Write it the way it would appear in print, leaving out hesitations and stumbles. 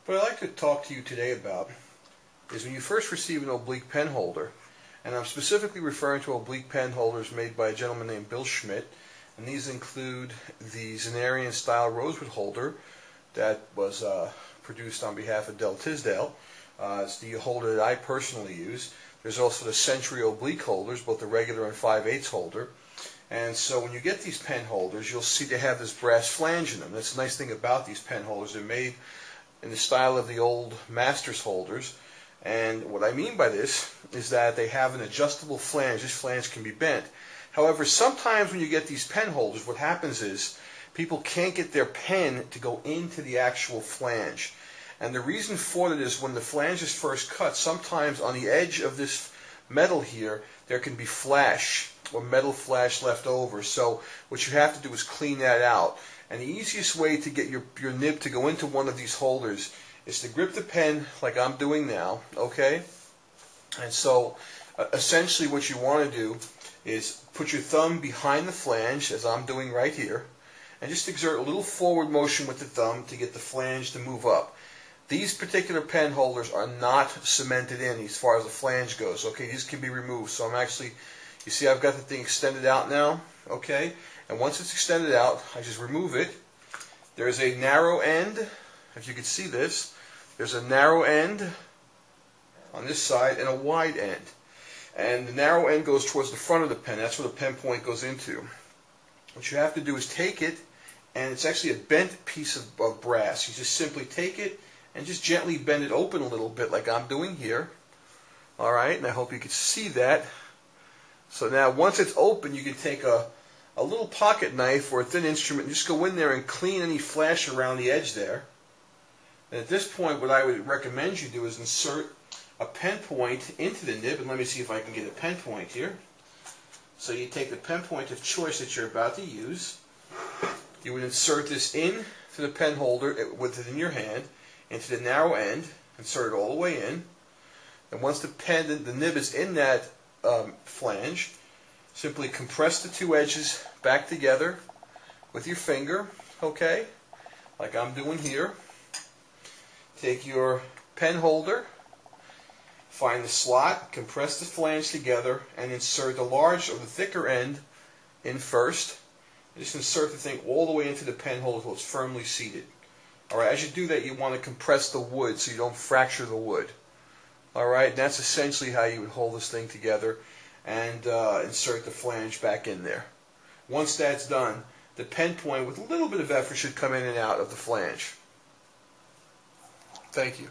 What I'd like to talk to you today about is when you first receive an oblique pen holder, and I'm specifically referring to oblique pen holders made by a gentleman named Bill Schmidt, and these include the Zenarian style rosewood holder that was produced on behalf of Del Tisdale. It's the holder that I personally use. There's also the Century oblique holders, both the regular and 5/8 holder. And so when you get these pen holders, you'll see they have this brass flange in them. That's the nice thing about these pen holders. They're made in the style of the old Masters holders. And what I mean by this is that they have an adjustable flange. This flange can be bent. However, sometimes when you get these pen holders, what happens is people can't get their pen to go into the actual flange. And the reason for that is when the flange is first cut, sometimes on the edge of this metal here, there can be flash or metal flash left over. So what you have to do is clean that out. And the easiest way to get your nib to go into one of these holders is to grip the pen like I'm doing now, okay? And so essentially what you want to do is put your thumb behind the flange, as I'm doing right here, and just exert a little forward motion with the thumb to get the flange to move up. These particular pen holders are not cemented in as far as the flange goes, okay? These can be removed. So I'm actually, you see I've got the thing extended out now, okay? And once it's extended out, I just remove it. There's a narrow end, if you can see this. There's a narrow end on this side and a wide end. And the narrow end goes towards the front of the pen. That's where the pen point goes into. What you have to do is take it, and it's actually a bent piece of brass. You just simply take it and just gently bend it open a little bit like I'm doing here. Alright, and I hope you can see that. So now once it's open, you can take a little pocket knife or a thin instrument and just go in there and clean any flash around the edge there. And at this point, what I would recommend you do is insert a pen point into the nib, and let me see if I can get a pen point here. So you take the pen point of choice that you're about to use. You would insert this in to the pen holder with it in your hand, into the narrow end, insert it all the way in. And once the nib is in that flange, simply compress the two edges back together with your finger, okay, like I'm doing here. Take your pen holder, find the slot, compress the flange together, and insert the large or the thicker end in first. Just insert the thing all the way into the pen holder until it's firmly seated. Alright, as you do that, you want to compress the wood so you don't fracture the wood. Alright, and that's essentially how you would hold this thing together and insert the flange back in there. Once that's done, the pen point with a little bit of effort should come in and out of the flange. Thank you.